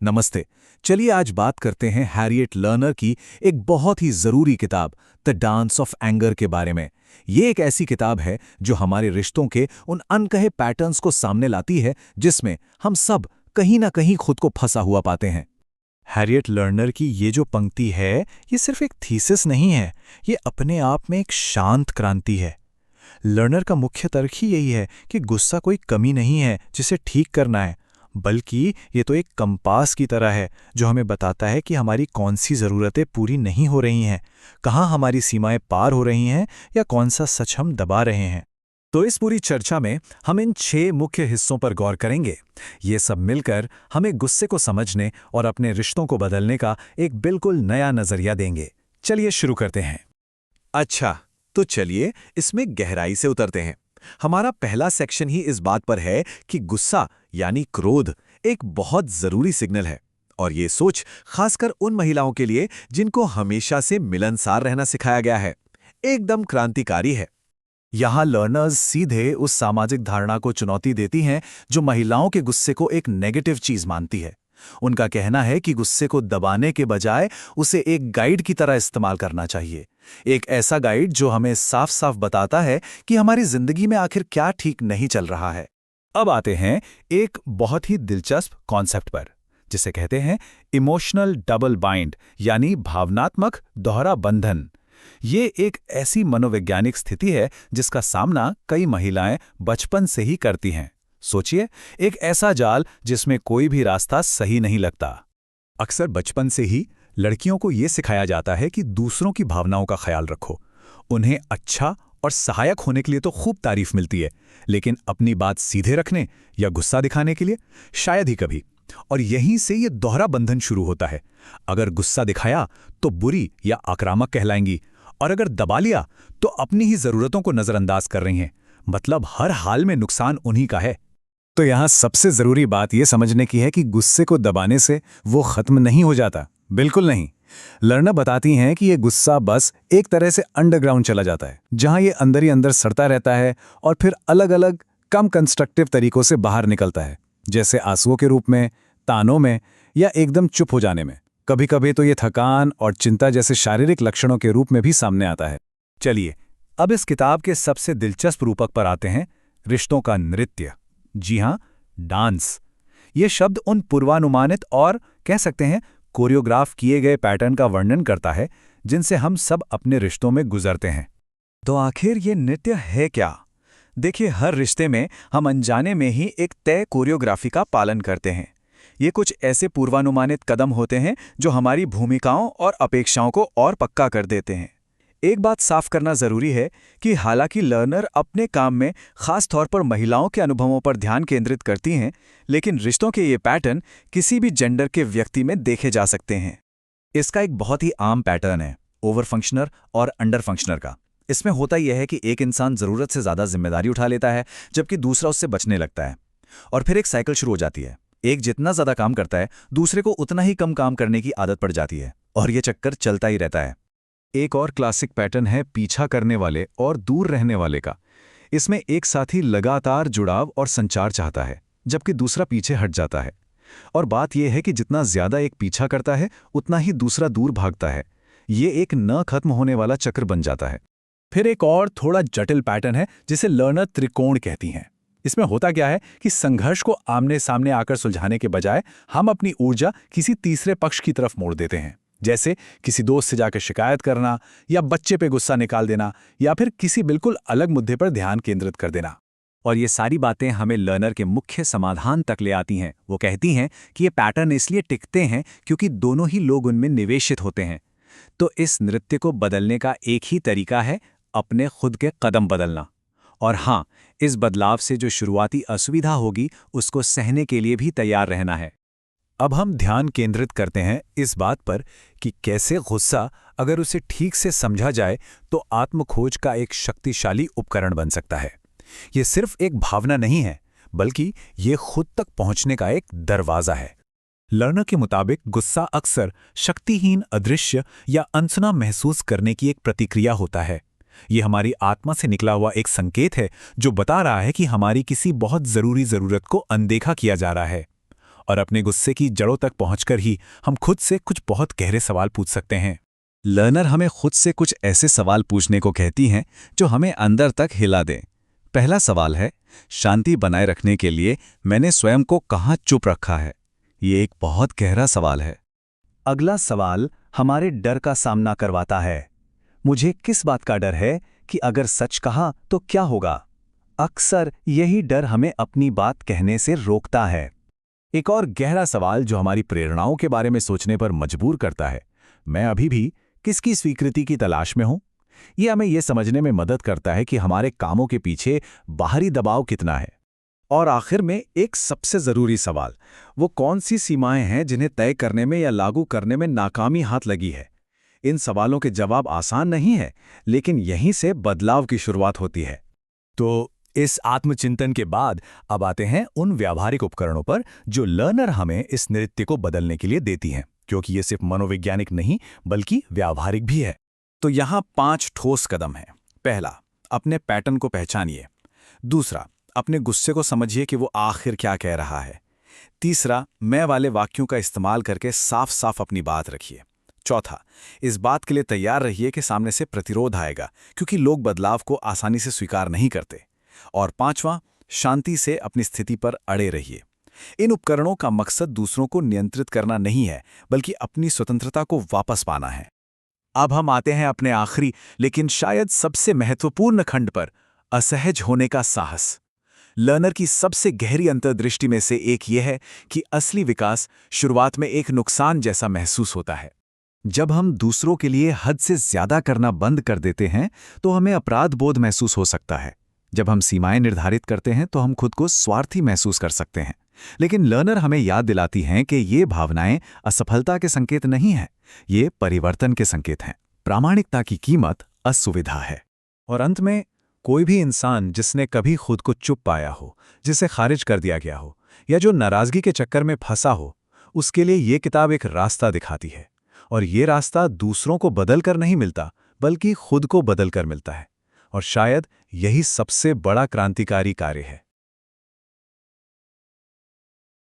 नमस्ते। चलिए आज बात करते हैं हैरियट लर्नर की एक बहुत ही ज़रूरी किताब द डांस ऑफ एंगर के बारे में। ये एक ऐसी किताब है जो हमारे रिश्तों के उन अनकहे पैटर्न्स को सामने लाती है जिसमें हम सब कहीं ना कहीं खुद को फंसा हुआ पाते हैं। हैरियट लर्नर की ये जो पंक्ति है, ये सिर्फ एक थीसिस नहीं है, ये अपने आप में एक शांत क्रांति है। लर्नर का मुख्य तर्क ही यही है कि गुस्सा कोई कमी नहीं है जिसे ठीक करना है, बल्कि ये तो एक कंपास की तरह है जो हमें बताता है कि हमारी कौन सी ज़रूरतें पूरी नहीं हो रही हैं, कहाँ हमारी सीमाएं पार हो रही हैं या कौन सा सच हम दबा रहे हैं। तो इस पूरी चर्चा में हम इन 6 मुख्य हिस्सों पर गौर करेंगे। ये सब मिलकर हमें गुस्से को समझने और अपने रिश्तों को बदलने का एक बिल्कुल नया नज़रिया देंगे। चलिए शुरू करते हैं। अच्छा, तो चलिए इसमें गहराई से उतरते हैं। हमारा पहला सेक्शन ही इस बात पर है कि गुस्सा यानी क्रोध एक बहुत जरूरी सिग्नल है। और ये सोच खासकर उन महिलाओं के लिए जिनको हमेशा से मिलनसार रहना सिखाया गया है, एकदम क्रांतिकारी है। यहाँ लर्नर्स सीधे उस सामाजिक धारणा को चुनौती देती हैं जो महिलाओं के गुस्से को एक नेगेटिव चीज मानती है। उनका कहना है कि गुस्से को दबाने के बजाय उसे एक गाइड की तरह इस्तेमाल करना चाहिए, एक ऐसा गाइड जो हमें साफ साफ बताता है कि हमारी जिंदगी में आखिर क्या ठीक नहीं चल रहा है। अब आते हैं एक बहुत ही दिलचस्प कॉन्सेप्ट पर, जिसे कहते हैं इमोशनल डबल बाइंड, यानी भावनात्मक दोहरा बंधन। ये एक ऐसी मनोवैज्ञानिक स्थिति है जिसका सामना कई महिलाएं बचपन से ही करती हैं। सोचिए, एक ऐसा जाल जिसमें कोई भी रास्ता सही नहीं लगता। अक्सर बचपन से ही लड़कियों को ये सिखाया जाता है कि दूसरों की भावनाओं का ख्याल रखो। उन्हें अच्छा और सहायक होने के लिए तो खूब तारीफ मिलती है, लेकिन अपनी बात सीधे रखने या गुस्सा दिखाने के लिए शायद ही कभी। और यहीं से ये दोहरा बंधन शुरू होता है। अगर गुस्सा दिखाया तो बुरी या आक्रामक कहलाएंगी, और अगर दबा लिया तो अपनी ही जरूरतों को नजरअंदाज कर रही हैं। मतलब हर हाल में नुकसान उन्हीं का है। तो यहाँ सबसे जरूरी बात यह समझने की है कि गुस्से को दबाने से वो खत्म नहीं हो जाता, बिल्कुल नहीं। लर्नर बताती हैं कि ये गुस्सा बस एक तरह से अंडरग्राउंड चला जाता है, जहां ये अंदर ही अंदर सड़ता रहता है और फिर अलग अलग कम कंस्ट्रक्टिव तरीकों से बाहर निकलता है, जैसे आंसुओं के रूप में, तानों में या एकदम चुप हो जाने में। कभी कभी तो ये थकान और चिंता जैसे शारीरिक लक्षणों के रूप में भी सामने आता है। चलिए अब इस किताब के सबसे दिलचस्प रूपक पर आते हैं, रिश्तों का नृत्य। जी हां, डांस। ये शब्द उन पूर्वानुमानित और कह सकते हैं कोरियोग्राफ किए गए पैटर्न का वर्णन करता है जिनसे हम सब अपने रिश्तों में गुजरते हैं। तो आखिर ये नृत्य है क्या? देखिए, हर रिश्ते में हम अनजाने में ही एक तय कोरियोग्राफी का पालन करते हैं। ये कुछ ऐसे पूर्वानुमानित कदम होते हैं जो हमारी भूमिकाओं और अपेक्षाओं को और पक्का कर देते हैं। एक बात साफ करना जरूरी है कि हालांकि लर्नर अपने काम में खास तौर पर महिलाओं के अनुभवों पर ध्यान केंद्रित करती हैं, लेकिन रिश्तों के ये पैटर्न किसी भी जेंडर के व्यक्ति में देखे जा सकते हैं। इसका एक बहुत ही आम पैटर्न है ओवर फंक्शनर और अंडर फंक्शनर का। इसमें होता यह है कि एक इंसान जरूरत से ज्यादा जिम्मेदारी उठा लेता है, जबकि दूसरा उससे बचने लगता है, और फिर एक साइकिल शुरू हो जाती है। एक जितना ज्यादा काम करता है, दूसरे को उतना ही कम काम करने की आदत पड़ जाती है, और यह चक्कर चलता ही रहता है। एक और क्लासिक पैटर्न है पीछा करने वाले और दूर रहने वाले का। इसमें एक साथी लगातार जुड़ाव और संचार चाहता है, जबकि दूसरा पीछे हट जाता है। और बात यह है कि जितना ज्यादा एक पीछा करता है, उतना ही दूसरा दूर भागता है। ये एक न खत्म होने वाला चक्र बन जाता है। फिर एक और थोड़ा जटिल पैटर्न है जिसे लर्नर त्रिकोण कहती हैं। इसमें होता क्या है कि संघर्ष को आमने सामने आकर सुलझाने के बजाय हम अपनी ऊर्जा किसी तीसरे पक्ष की तरफ मोड़ देते हैं, जैसे किसी दोस्त से जाकर शिकायत करना, या बच्चे पे गुस्सा निकाल देना, या फिर किसी बिल्कुल अलग मुद्दे पर ध्यान केंद्रित कर देना। और ये सारी बातें हमें लर्नर के मुख्य समाधान तक ले आती हैं। वो कहती हैं कि ये पैटर्न इसलिए टिकते हैं क्योंकि दोनों ही लोग उनमें निवेशित होते हैं। तो इस नृत्य को बदलने का एक ही तरीका है, अपने खुद के कदम बदलना। और हाँ, इस बदलाव से जो शुरुआती असुविधा होगी उसको सहने के लिए भी तैयार रहना है। अब हम ध्यान केंद्रित करते हैं इस बात पर कि कैसे गुस्सा, अगर उसे ठीक से समझा जाए, तो आत्मखोज का एक शक्तिशाली उपकरण बन सकता है। ये सिर्फ एक भावना नहीं है, बल्कि ये खुद तक पहुंचने का एक दरवाजा है। लर्नर के मुताबिक गुस्सा अक्सर शक्तिहीन, अदृश्य या अनसुना महसूस करने की एक प्रतिक्रिया होता है। ये हमारी आत्मा से निकला हुआ एक संकेत है जो बता रहा है कि हमारी किसी बहुत जरूरी जरूरत को अनदेखा किया जा रहा है। और अपने गुस्से की जड़ों तक पहुंचकर ही हम खुद से कुछ बहुत गहरे सवाल पूछ सकते हैं। लर्नर हमें खुद से कुछ ऐसे सवाल पूछने को कहती हैं जो हमें अंदर तक हिला दें। पहला सवाल है, शांति बनाए रखने के लिए मैंने स्वयं को कहाँ चुप रखा है? ये एक बहुत गहरा सवाल है। अगला सवाल हमारे डर का सामना करवाता है। मुझे किस बात का डर है कि अगर सच कहा तो क्या होगा? अक्सर यही डर हमें अपनी बात कहने से रोकता है। एक और गहरा सवाल जो हमारी प्रेरणाओं के बारे में सोचने पर मजबूर करता है, मैं अभी भी किसकी स्वीकृति की तलाश में हूं? यह हमें यह समझने में मदद करता है कि हमारे कामों के पीछे बाहरी दबाव कितना है। और आखिर में एक सबसे जरूरी सवाल, वो कौन सी सीमाएं हैं जिन्हें तय करने में या लागू करने में नाकामी हाथ लगी है? इन सवालों के जवाब आसान नहीं है, लेकिन यहीं से बदलाव की शुरुआत होती है। तो इस आत्मचिंतन के बाद अब आते हैं उन व्यावहारिक उपकरणों पर जो लर्नर हमें इस नृत्य को बदलने के लिए देती हैं, क्योंकि ये सिर्फ मनोवैज्ञानिक नहीं बल्कि व्यावहारिक भी है। तो यहाँ 5 ठोस कदम हैं। पहला, अपने पैटर्न को पहचानिए। दूसरा, अपने गुस्से को समझिए कि वो आखिर क्या कह रहा है। तीसरा, मैं वाले वाक्यों का इस्तेमाल करके साफ साफ अपनी बात रखिए। चौथा, इस बात के लिए तैयार रहिए कि सामने से प्रतिरोध आएगा, क्योंकि लोग बदलाव को आसानी से स्वीकार नहीं करते। और पांचवां, शांति से अपनी स्थिति पर अड़े रहिए। इन उपकरणों का मकसद दूसरों को नियंत्रित करना नहीं है, बल्कि अपनी स्वतंत्रता को वापस पाना है। अब हम आते हैं अपने आखिरी लेकिन शायद सबसे महत्वपूर्ण खंड पर, असहज होने का साहस। लर्नर की सबसे गहरी अंतर्दृष्टि में से एक यह है कि असली विकास शुरुआत में एक नुकसान जैसा महसूस होता है। जब हम दूसरों के लिए हद से ज्यादा करना बंद कर देते हैं तो हमें अपराध बोध महसूस हो सकता है। जब हम सीमाएं निर्धारित करते हैं तो हम खुद को स्वार्थी महसूस कर सकते हैं। लेकिन लर्नर हमें याद दिलाती हैं कि ये भावनाएं असफलता के संकेत नहीं हैं, ये परिवर्तन के संकेत हैं। प्रामाणिकता की कीमत असुविधा है। और अंत में, कोई भी इंसान जिसने कभी खुद को चुप पाया हो, जिसे खारिज कर दिया गया हो या जो नाराजगी के चक्कर में फंसा हो, उसके लिए ये किताब एक रास्ता दिखाती है। और ये रास्ता दूसरों को बदलकर नहीं मिलता, बल्कि खुद को बदलकर मिलता है। और शायद यही सबसे बड़ा क्रांतिकारी कार्य है।